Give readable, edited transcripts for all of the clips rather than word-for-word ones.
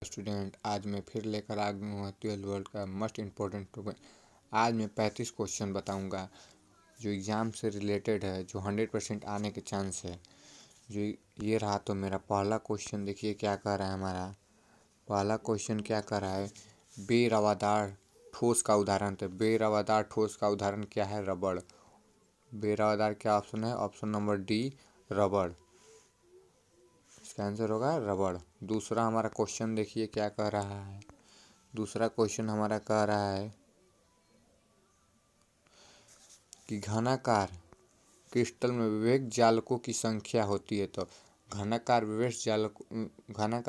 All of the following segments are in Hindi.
स्टूडेंट, आज मैं फिर लेकर आ गया हूँ 12th वर्ल्ड का मस्ट इम्पोर्टेंट टॉपिक। आज मैं 35 क्वेश्चन बताऊंगा जो एग्ज़ाम से रिलेटेड है, जो 100% आने के चांस है। जो ये रहा तो मेरा पहला क्वेश्चन देखिए क्या कह रहा है। हमारा पहला क्वेश्चन क्या कह रहा है, बेरवादार ठोस का उदाहरण। तो बेरवादार ठोस का उदाहरण क्या है, रबड़। बेरवादार क्या ऑप्शन है, ऑप्शन नंबर डी रबड़। इसका आंसर होगा रबड़। दूसरा हमारा क्वेश्चन देखिए क्या कह रहा है। दूसरा क्वेश्चन हमारा कह रहा है कि घनाकार क्रिस्टल में विवेक जालकों की संख्या होती है। तो घनाकार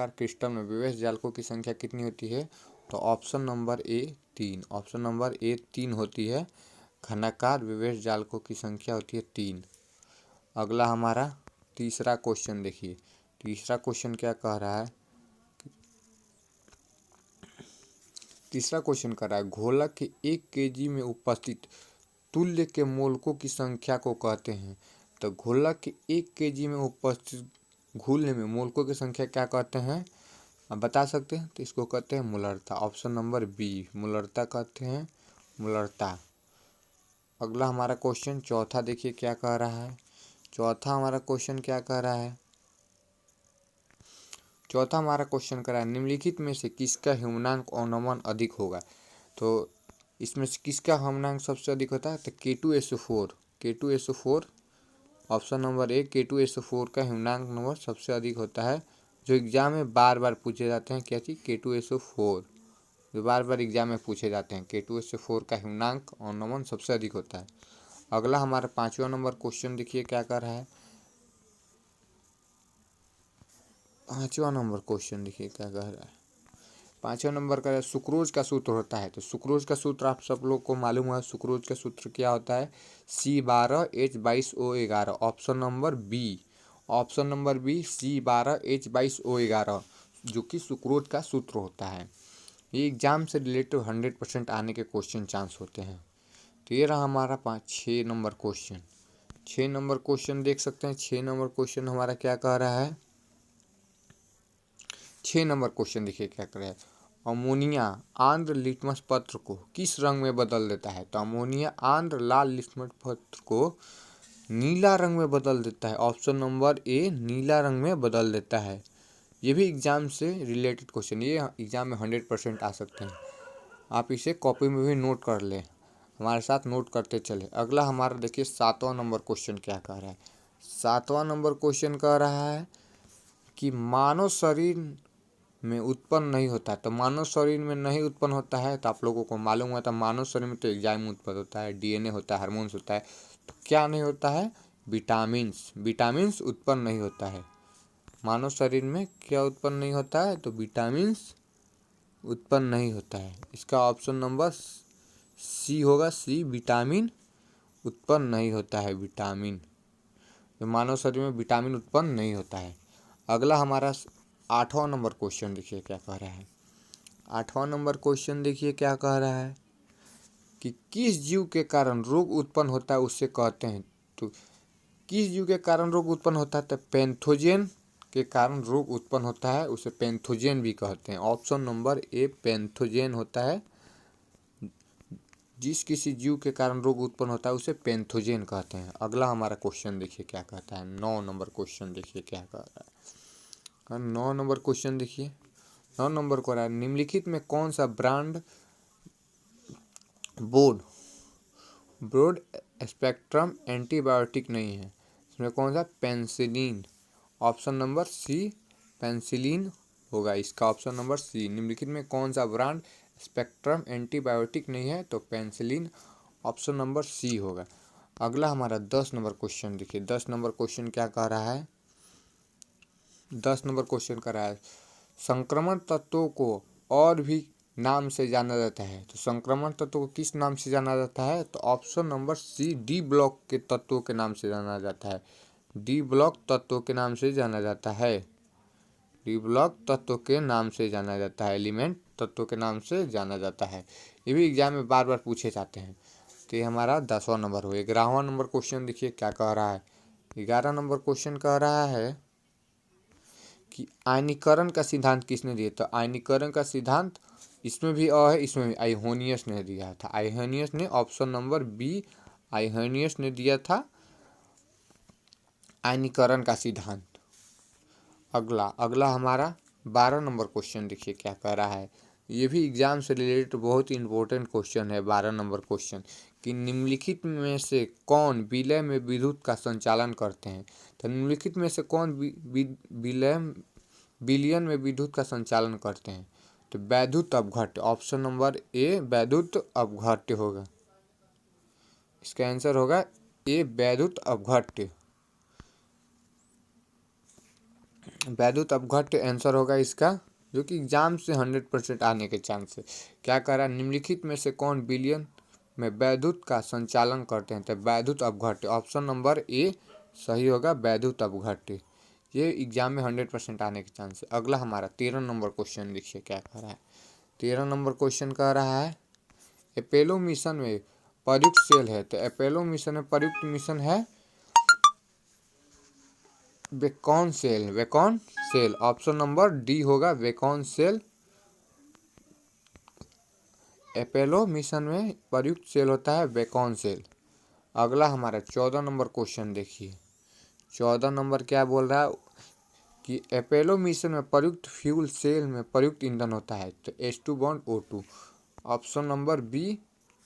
क्रिस्टल में विवेक जालकों की संख्या कितनी होती है, तो option number A 3। Option number A 3 होती है। घनाकार विवेक जालकों की संख्या होती है 3। अगला हमारा तीसरा क्वेश्चन देखिए। तीसरा क्वेश्चन क्या कह रहा है, तीसरा क्वेश्चन कह रहा है घोलक के 1 kg में उपस्थित तुल्य के मोलकों की संख्या को कहते हैं। तो घोलक के 1 kg में उपस्थित घुलने में मोलकों की संख्या क्या कहते हैं, आप बता सकते हैं। तो इसको कहते हैं मूलरता। ऑप्शन नंबर बी मूलरता कहते हैं, मूलरता। अगला हमारा क्वेश्चन चौथा देखिए क्या कह रहा है। चौथा हमारा क्वेश्चन क्या कह रहा है, चौथा हमारा क्वेश्चन कह रहा है निम्नलिखित में से किसका ह्यूमनांक अवनमन अधिक होगा। तो इसमें से किसका ह्यूमनांक सबसे अधिक होता है, तो K2SO4। K2SO4 option number A K2SO4 का ह्यूमनांक नंबर सबसे अधिक होता है, जो एग्जाम में बार बार पूछे जाते हैं। क्या चीज़, K2SO4 जो बार बार एग्जाम में पूछे जाते हैं। K2SO4 का ह्यूमनांक अवनमन सबसे अधिक होता है। अगला हमारा 5वां नंबर क्वेश्चन देखिए क्या कर रहा है। 5वां नंबर क्वेश्चन देखिए क्या कह रहा है। 5वां नंबर का सुक्रोज का सूत्र होता है। तो सुक्रोज का सूत्र आप सब लोग को मालूम है। सुक्रोज का सूत्र क्या होता है, C12H22O11। Option number B, option number B C12H22O11 जो कि सुक्रोज का सूत्र होता है। ये एग्जाम से रिलेटेड 100% आने के क्वेश्चन चांस होते हैं। तो ये रहा हमारा 6 नंबर क्वेश्चन। 6 नंबर क्वेश्चन देख सकते हैं। 6 नंबर क्वेश्चन हमारा क्या कह रहा है। 6 नंबर क्वेश्चन देखिए क्या कर रहा है, अमोनिया आंध्र लिटमस पत्र को किस रंग में बदल देता है। तो अमोनिया आंध्र लाल लिटमस पत्र को नीला रंग में बदल देता है। ऑप्शन नंबर ए नीला रंग में बदल देता है। ये भी एग्जाम से रिलेटेड क्वेश्चन, ये एग्जाम में 100% आ सकते हैं। आप इसे कॉपी में भी नोट कर लें, हमारे साथ नोट करते चले। अगला हमारा देखिए 7वां नंबर क्वेश्चन क्या कह रहा है। 7वां नंबर क्वेश्चन कह रहा है कि मानव शरीर में उत्पन्न नहीं होता है। तो मानव शरीर में नहीं उत्पन्न होता है, तो आप लोगों को मालूम होता है मानव शरीर में तो एंजाइम में उत्पन्न होता है, DNA होता है, हार्मोन्स होता है। तो क्या नहीं होता है, विटामिन्स। विटामिन्स उत्पन्न नहीं होता है मानव शरीर में। क्या उत्पन्न नहीं होता है, तो विटामिन्स उत्पन्न नहीं होता है। इसका ऑप्शन नंबर सी होगा, सी विटामिन उत्पन्न नहीं होता है। विटामिन, तो मानव शरीर में विटामिन उत्पन्न नहीं होता है। अगला हमारा 8वां नंबर क्वेश्चन देखिए क्या कह रहा है। 8वां नंबर क्वेश्चन देखिए क्या कह रहा है कि किस जीव के कारण रोग उत्पन्न होता है उससे कहते हैं। तो किस जीव के कारण रोग उत्पन्न होता है, तो पैथोजन के कारण रोग उत्पन्न होता है, उसे पैथोजन भी कहते हैं। ऑप्शन नंबर ए पैथोजन होता है। जिस किसी जीव के कारण रोग उत्पन्न होता है उसे पैथोजन कहते हैं। अगला हमारा क्वेश्चन देखिए क्या कहता है। 9 नंबर क्वेश्चन देखिए क्या कह रहा है। 9 नंबर क्वेश्चन देखिए। 9 नंबर को रहा है निम्नलिखित में कौन सा ब्रांड ब्रॉड स्पेक्ट्रम एंटीबायोटिक नहीं है। इसमें कौन सा, penicillin. Option number C penicillin होगा। इसका ऑप्शन नंबर सी, निम्नलिखित में कौन सा ब्रांड स्पेक्ट्रम एंटीबायोटिक नहीं है, तो पेंसिलिन ऑप्शन नंबर सी होगा। अगला हमारा 10 नंबर क्वेश्चन देखिए। 10 नंबर क्वेश्चन क्या कह रहा है। 10 नंबर क्वेश्चन कह रहा है संक्रमण तत्वों को और भी नाम से जाना जाता है। तो संक्रमण तत्वों को किस नाम से जाना जाता है, तो option number C D block के तत्वों के नाम से जाना जाता है। डी ब्लॉक तत्वों के नाम से जाना जाता है। डी ब्लॉक तत्वों के नाम से जाना जाता है, एलिमेंट तत्वों के नाम से जाना जाता है। ये भी एग्जाम में बार बार पूछे जाते हैं। तो ये हमारा 10वां नंबर हो। 11वां नंबर क्वेश्चन देखिए क्या कह रहा है। 11 नंबर क्वेश्चन कह रहा है कि आयनीकरण का सिद्धांत किसने दिया? तो आयनीकरण का सिद्धांत इसमें भी है, इसमें भी आइहोनियस ने दिया था। आइहोनियस ने, ऑप्शन नंबर बी, आइहोनियस ने दिया था आयनीकरण का सिद्धांत। अगला हमारा 12 नंबर क्वेश्चन देखिए क्या कह रहा है। ये भी एग्जाम से रिलेटेड बहुत ही इंपॉर्टेंट क्वेश्चन है। 12 नंबर क्वेश्चन कि निम्नलिखित में से कौन विलय में विद्युत का संचालन करते हैं? तो निम्नलिखित में से कौन विलयन में विद्युत का संचालन करते हैं? तो वैद्युत अपघट्य, ऑप्शन नंबर ए वैद्युत अपघट्य होगा। इसका आंसर होगा ए वैद्युत अपघट्य। वैद्युत अपघट्य आंसर होगा इसका, जो कि एग्जाम से 100% आने के चांस है। क्या कह रहा है? निम्नलिखित में से कौन विलयन में वैद्युत का संचालन करते हैं? तो वैद्युत अपघट्य, ऑप्शन नंबर ए सही होगा, वैद्युत अपघट्य। ये एग्जाम में 100% आने के चांस है। अगला हमारा 13 नंबर क्वेश्चन देखिए क्या कह रहा है। 13 नंबर क्वेश्चन कह रहा है अपोलो मिशन में प्रयुक्त सेल है। तो अपोलो मिशन में प्रयुक्त मिशन है Bacon cell. Bacon cell, option number D होगा, बेकन सेल। अपोलो मिशन में प्रयुक्त सेल होता है बेकन सेल। अगला हमारा 14 नंबर क्वेश्चन देखिए। 14 नंबर क्या बोल रहा है कि अपोलो मिशन में प्रयुक्त फ्यूल सेल में प्रयुक्त ईंधन होता है। तो H2 bond O2, option number B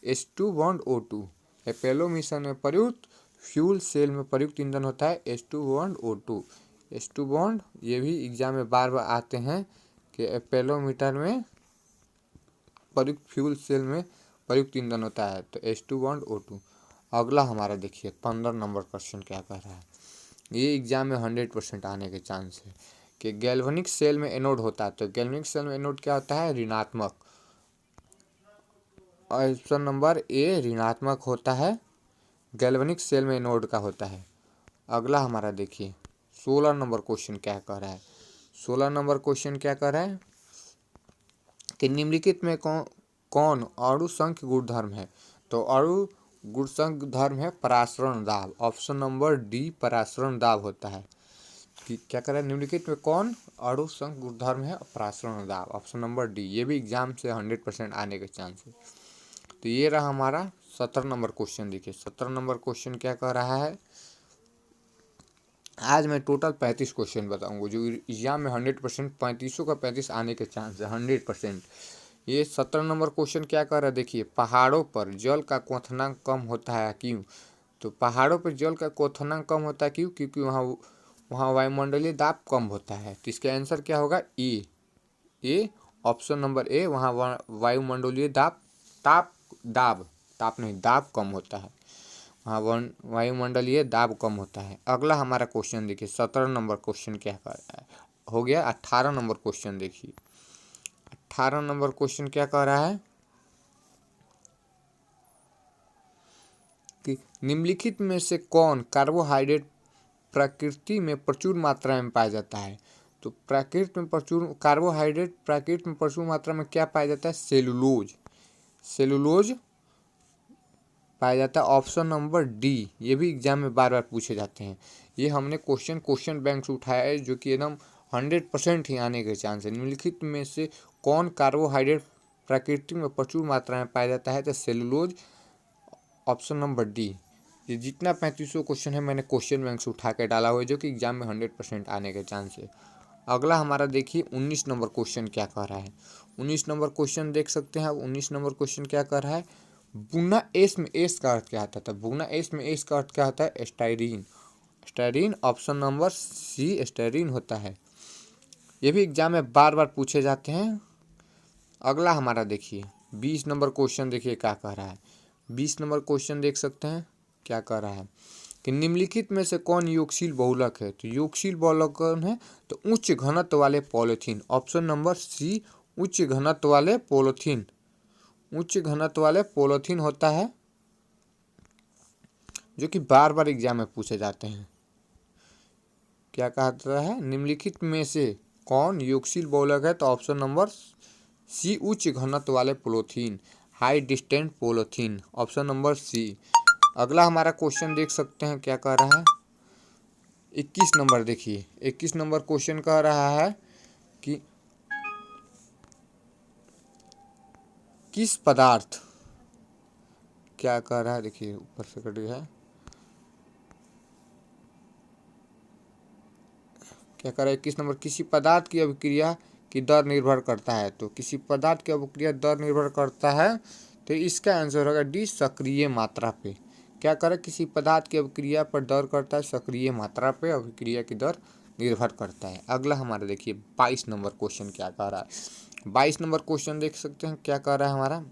H2 bond O2। Apollo mission में प्रयुक्त फ्यूल सेल में प्रयुक्त ईंधन होता है H2 bond O2। H2 bond ये भी एग्जाम में बार बार आते हैं कि अपोलो मीटर में प्रयुक्त फ्यूल सेल में प्रयुक्त ईंधन होता है। तो H2 बॉन्ड O2। अगला हमारा देखिए 15 नंबर क्वेश्चन क्या कह रहा है। ये एग्जाम में 100% आने के चांस है कि गैल्वेनिक सेल में एनोड होता है। तो गैल्वेनिक सेल में एनोड क्या होता है? ऋणात्मक। ऑप्शन नंबर ए ऋणात्मक होता है, गैल्वेनिक सेल में एनोड का होता है। अगला हमारा देखिए 16 नंबर क्वेश्चन क्या कह रहा है। 16 नंबर क्वेश्चन क्या कह रहा है कि निम्नलिखित में कौन अणु संख्य गुणधर्म है? तो अणु गुण संख्य धर्म है परासरण दाब, ऑप्शन नंबर डी परासरण दाब होता है। कि क्या कह रहा है? निम्नलिखित में कौन अणु संख्य गुणधर्म है परासरण दाब, ऑप्शन नंबर डी। ये भी एग्जाम से 100% आने के चांस है। तो ये रहा हमारा 17 नंबर क्वेश्चन। देखिए 17 नंबर क्वेश्चन क्या कह रहा है। आज मैं टोटल 35 क्वेश्चन बताऊंगा जो एग्जाम में 100% 35 का 35 आने के चांस है 100%। ये 17 नंबर क्वेश्चन क्या कह रहा है देखिए, पहाड़ों पर जल का क्वथनांक कम होता है क्यों? तो पहाड़ों पर जल का क्वथनांक कम होता है क्यों? क्योंकि वहाँ वायुमंडलीय दाब कम होता है। तो इसका आंसर क्या होगा? ए ऑप्शन नंबर ए, वहाँ वायुमंडलीय दाब कम होता है, वहाँ वायुमंडलीय दाब कम होता है। अगला हमारा क्वेश्चन देखिए 17 नंबर क्वेश्चन क्या कर रहा है, हो गया 18 नंबर क्वेश्चन। देखिए 18 नंबर क्वेश्चन क्या कह रहा है कि निम्नलिखित में से कौन कार्बोहाइड्रेट प्रकृति में प्रचुर मात्रा में पाया जाता है? तो प्रकृति में प्रचुर कार्बोहाइड्रेट प्रकृति में प्रचुर मात्रा में क्या पाया जाता है? सेलुलोज। सेलुलोज पाया जाता है, ऑप्शन नंबर डी। ये भी एग्जाम में बार बार पूछे जाते हैं। ये हमने क्वेश्चन बैंक से उठाया है जो कि एकदम 100% ही आने के चांस है। निम्नलिखित में से कौन कार्बोहाइड्रेट प्रकृति में प्रचुर मात्रा में पाया जाता है? तो सेलुलोज, ऑप्शन नंबर डी। ये जितना 35 क्वेश्चन है मैंने क्वेश्चन बैंक से उठा के डाला हुआ है जो कि एग्जाम में 100% आने के चांस है। अगला हमारा देखिए 19 नंबर क्वेश्चन क्या कह रहा है। 19 नंबर क्वेश्चन देख सकते हैं। 19 नंबर क्वेश्चन क्या कह रहा है, बुना एस में एस का अर्थ क्या होता है? बुना एस में एस का अर्थ क्या होता है? Styrene. Styrene, option number C styrene होता है। ये भी एग्जाम में बार बार पूछे जाते हैं। अगला हमारा देखिए 20 नंबर क्वेश्चन देखिए क्या कह रहा है। 20 नंबर क्वेश्चन देख सकते हैं क्या कह रहा है कि निम्नलिखित में से कौन योगशील बहुलक है? तो योगशील बहुलक कौन है? तो उच्च घनत्व वाले पॉलीथीन, ऑप्शन नंबर सी उच्च घनत्व वाले पॉलीथीन। उच्च घनत्व वाले पॉलीथीन होता है जो कि बार बार एग्जाम में पूछे जाते हैं। क्या कहता है? निम्नलिखित में से कौन योगशील बहुलक है? तो ऑप्शन नंबर सी उच्च घनत्व वाले polythene, high distance polythene, option number C. अगला हमारा क्वेश्चन देख सकते हैं क्या कह रहा है 21 नंबर देखिए, 21 नंबर क्वेश्चन कह रहा है कि किस पदार्थ, क्या कह रहा है देखिए ऊपर से कट गया है, क्या कह रहा है 21 नंबर, किसी पदार्थ की अभिक्रिया की दर निर्भर करता है। तो किसी पदार्थ की अभिक्रिया दर निर्भर करता है, तो इसका आंसर होगा डी, सक्रिय मात्रा पे। क्या करें, किसी पदार्थ की अभिक्रिया पर दर करता है, सक्रिय मात्रा पे अभिक्रिया की दर निर्भर करता है। अगला हमारा देखिए 22 नंबर क्वेश्चन क्या कह रहा है। 22 नंबर क्वेश्चन देख सकते हैं क्या कह रहा है हमारा,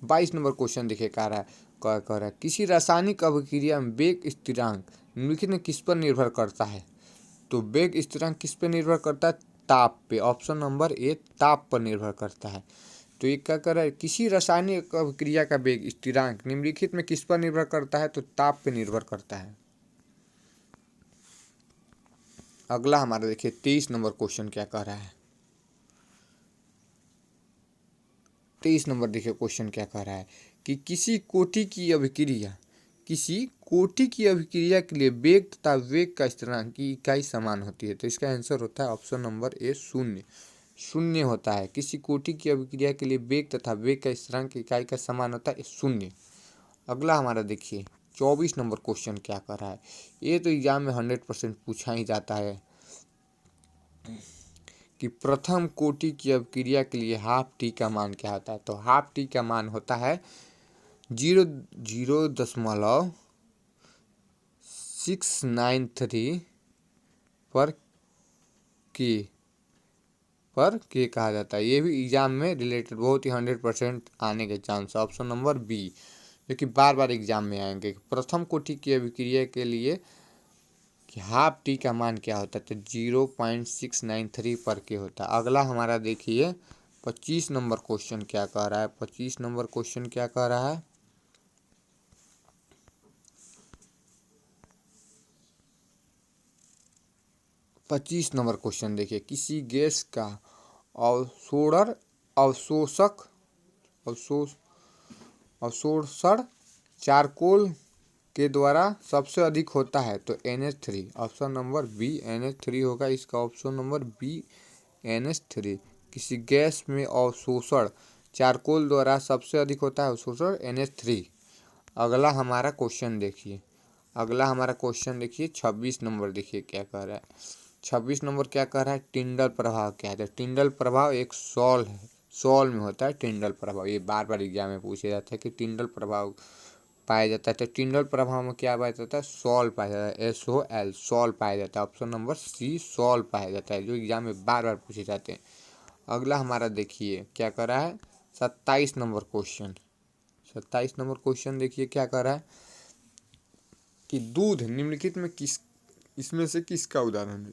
22 नंबर क्वेश्चन देखिए कह रहा है, कह रहा है किसी रासायनिक अभिक्रिया में वेग स्थिरांक निम्नलिखित में किस पर निर्भर करता है। तो वेग स्थिरांक किस पर निर्भर करता है, ताप पे। ऑप्शन नंबर ए, ताप पर निर्भर करता है। तो ये क्या कर रहा है, किसी रासायनिक अभिक्रिया का वेग स्थिरांक निम्नलिखित में किस पर निर्भर करता है, तो ताप पे निर्भर करता है। अगला हमारा देखिए 23 नंबर क्वेश्चन क्या कह रहा है। 23 नंबर देखिए क्वेश्चन क्या कह रहा है कि किसी कोटि की अभिक्रिया के लिए वेग तथा वेग का स्थिरांक की इकाई समान होती है। तो इसका आंसर होता है ऑप्शन नंबर ए, शून्य। शून्य होता है, किसी कोटि की अभिक्रिया के लिए वेग तथा वेग का स्थिरांक की इकाई का समान होता है शून्य। अगला हमारा देखिए 24 नंबर क्वेश्चन क्या कर रहा है। ये तो एग्जाम में 100% पूछा ही जाता है कि प्रथम कोटि की अभिक्रिया के लिए हाफ टी का मान क्या होता है। तो हाफ टी का मान होता है 0.0693 पर के कहा जाता है। ये भी एग्जाम में रिलेटेड बहुत ही 100% आने के चांस है। ऑप्शन नंबर बी, जो कि बार बार एग्जाम में आएंगे। प्रथम कोटि की अभिक्रिया के लिए कि हाफ टी का मान क्या होता है, तो 0.693 पर के होता है। अगला हमारा देखिए 25 नंबर क्वेश्चन क्या कह रहा है। 25 नंबर क्वेश्चन क्या कह रहा है, 25 नंबर क्वेश्चन देखिए, किसी गैस का अवशोषण अवशोषक अवशोषण चारकोल के द्वारा सबसे अधिक होता है। तो NH3, option number B NH3 होगा इसका। ऑप्शन नंबर बी NH3, किसी गैस में अवशोषण चारकोल द्वारा सबसे अधिक होता है अवशोषण NH3। अगला हमारा क्वेश्चन देखिए, 26 नंबर देखिए क्या कह रहा है। 26 नंबर क्या कह रहा है, टिंडल प्रभाव क्या है। तो टिंडल प्रभाव एक सॉल है, सॉल में होता है टिंडल प्रभाव। ये बार बार एग्जाम में पूछा जाता है कि टिंडल प्रभाव पाया जाता है। तो टिंडल प्रभाव में क्या पाया जाता है, सॉल पाया जाता है, SOL, सॉल पाया जाता है। ऑप्शन नंबर सी, सॉल पाया जाता है, जो एग्जाम में बार बार पूछे जाते हैं। अगला हमारा देखिए क्या कर रहा है, 27 नंबर क्वेश्चन। 27 नंबर क्वेश्चन देखिए क्या कर रहा है कि दूध निम्नलिखित में इसमें से किसका उदाहरण है।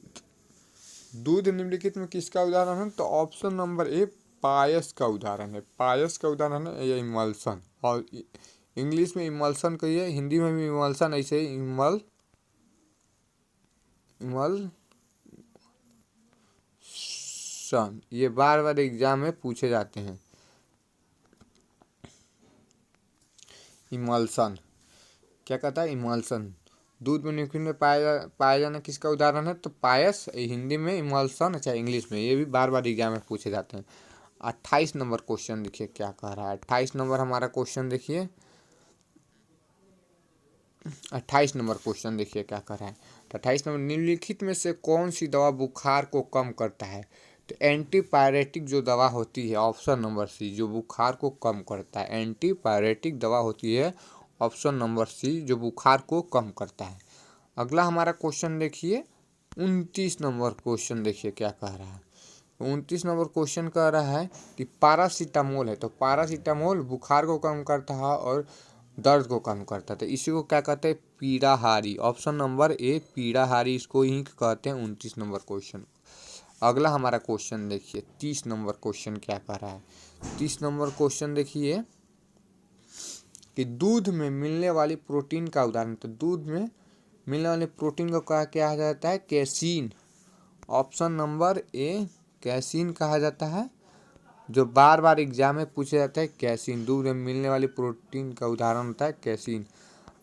दूध निम्नलिखित में किसका उदाहरण है, तो ऑप्शन नंबर ए, पायस का उदाहरण है। पायस का उदाहरण है ये इमल्सन, और इंग्लिश में इमल्सन कहिए, हिंदी में भी इमल्सन, ऐसे ही इमल्सन, ये बार बार एग्जाम में पूछे जाते हैं। इमल्सन क्या कहता है, इमल्सन दूध में लिक्विड में पाया जाना किसका उदाहरण है, तो पायस। हिंदी में इमल्सन, अच्छा इंग्लिश में, ये भी बार बार एग्जाम में पूछे जाते हैं। 28 नंबर क्वेश्चन देखिए क्या कह रहा है। 28 नंबर हमारा क्वेश्चन देखिए, 28 नंबर क्वेश्चन देखिए क्या कर रहा है। तो 28 नंबर, निम्नलिखित में से कौन सी दवा बुखार को कम करता है। तो एंटीपायरेटिक जो दवा होती है, ऑप्शन नंबर सी, जो बुखार को कम करता है। एंटीपायरेटिक दवा होती है, ऑप्शन नंबर सी, जो बुखार को कम करता है। अगला हमारा क्वेश्चन देखिए 29 नंबर क्वेश्चन देखिए क्या कह रहा है। 29 नंबर क्वेश्चन कह रहा है कि पैरासीटामोल है। तो पैरासीटामोल बुखार को कम करता है और दर्द को कम करता है। तो इसी को क्या कहते हैं, पीड़ाहारी। ऑप्शन नंबर ए, पीड़ाहारी, इसको ही कहते हैं 29 नंबर क्वेश्चन। अगला हमारा क्वेश्चन देखिए 30 नंबर क्वेश्चन क्या कह रहा है। 30 नंबर क्वेश्चन देखिए कि दूध में मिलने वाली प्रोटीन का उदाहरण। तो दूध में मिलने वाले प्रोटीन को कहा क्या जाता है, casein. Option number A, casein कहा जाता है। जो बार बार एग्जाम में पूछा जाता है कैसीन। दूध में मिलने वाली प्रोटीन का उदाहरण होता है कैसीन।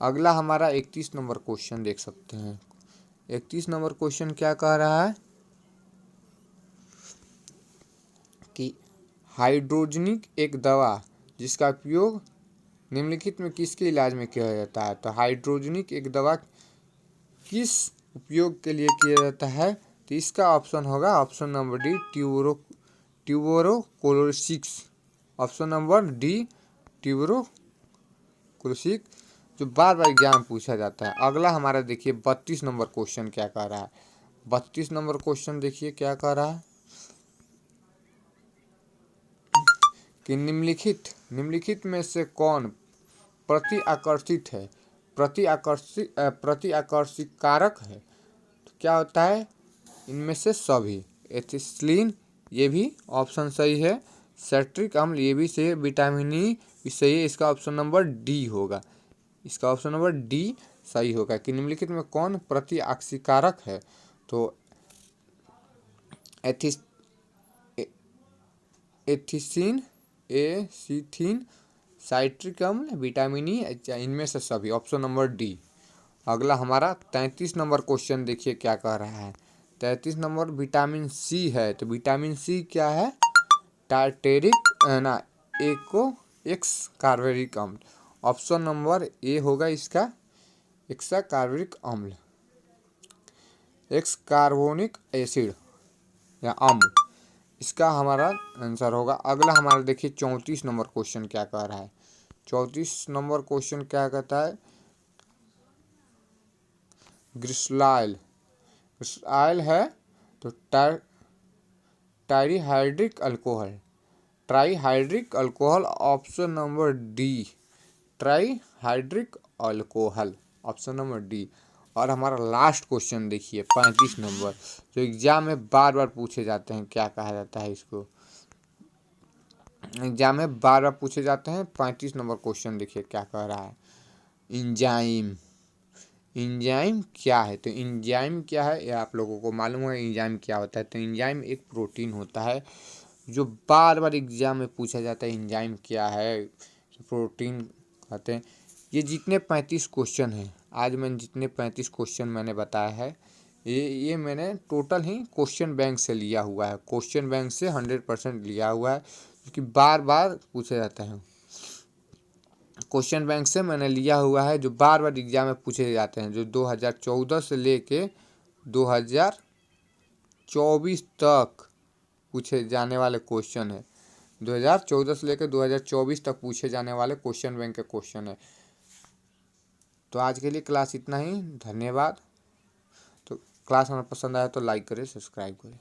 अगला हमारा 31 नंबर क्वेश्चन देख सकते हैं। 31 नंबर क्वेश्चन क्या कह रहा है कि हाइड्रोजनिक एक दवा जिसका उपयोग निम्नलिखित में किसके इलाज में किया जाता है। तो हाइड्रोजनिक एक दवा किस उपयोग के लिए किया जाता है। तो इसका ऑप्शन होगा option number D tuberculosis. Option number D tuberculosis, जो बार बार एग्जाम में पूछा जाता है। अगला हमारा देखिए 32 नंबर क्वेश्चन क्या कह रहा है। 32 नंबर क्वेश्चन देखिए क्या कह रहा है कि निम्नलिखित में से कौन प्रति आकर्षित है, प्रति आकर्षित कारक है। तो क्या होता है इनमें से सभी। एथिलीन ये भी ऑप्शन सही है। सेट्रिक अम्ल ये भी सही है। विटामिन ई भी सही है। इसका ऑप्शन नंबर डी होगा। इसका ऑप्शन नंबर डी सही होगा कि निम्नलिखित में कौन प्रति आक्सीकारक है। तो एथिसीन, एसीथीन, साइट्रिक अम्ल, विटामिन ई, इनमें से सभी, ऑप्शन नंबर डी। अगला हमारा 33 नंबर क्वेश्चन देखिए क्या कह रहा है। 33 नंबर विटामिन सी है। तो विटामिन सी क्या है टार्टेरिक ना एक्स कार्बोनिक अम्ल। ऑप्शन नंबर ए होगा इसका एक्सा कार्बोनिक अम्ल, एक्स कार्बोनिक एसिड या अम्ल, इसका हमारा आंसर होगा। अगला हमारा देखिए 34 नंबर क्वेश्चन क्या कह रहा है। 34 नंबर क्वेश्चन क्या कहता है ग्लिसरॉल है तो trihydric alcohol, option number D trihydric alcohol, option number D. और हमारा लास्ट क्वेश्चन देखिए 35 नंबर, जो एग्जाम में बार बार पूछे जाते हैं। क्या कहा जाता है इसको, एग्जाम में बार बार पूछे जाते हैं। 35 नंबर क्वेश्चन देखिए क्या कह रहा है इंजाइम क्या है। तो इंजाइम क्या है ये आप लोगों को मालूम है इंजाइम क्या होता है। तो इंजाइम एक प्रोटीन होता है जो बार बार एग्जाम में पूछा जाता है इंजाइम क्या है, प्रोटीन कहते हैं। ये जितने 35 क्वेश्चन हैं, आज मैंने जितने 35 क्वेश्चन मैंने बताया है ये मैंने टोटल ही क्वेश्चन बैंक से लिया हुआ है। क्वेश्चन बैंक से 100% लिया हुआ है, क्योंकि बार बार पूछे जाते हैं। क्वेश्चन बैंक से मैंने लिया हुआ है जो बार बार एग्जाम में पूछे जाते हैं, जो 2014 से लेके 2024 तक पूछे जाने वाले क्वेश्चन है। 2014 से लेकर 2024 तक पूछे जाने वाले क्वेश्चन बैंक के क्वेश्चन है। तो आज के लिए क्लास इतना ही, धन्यवाद। तो क्लास हमें पसंद आया तो लाइक करें, सब्सक्राइब करें।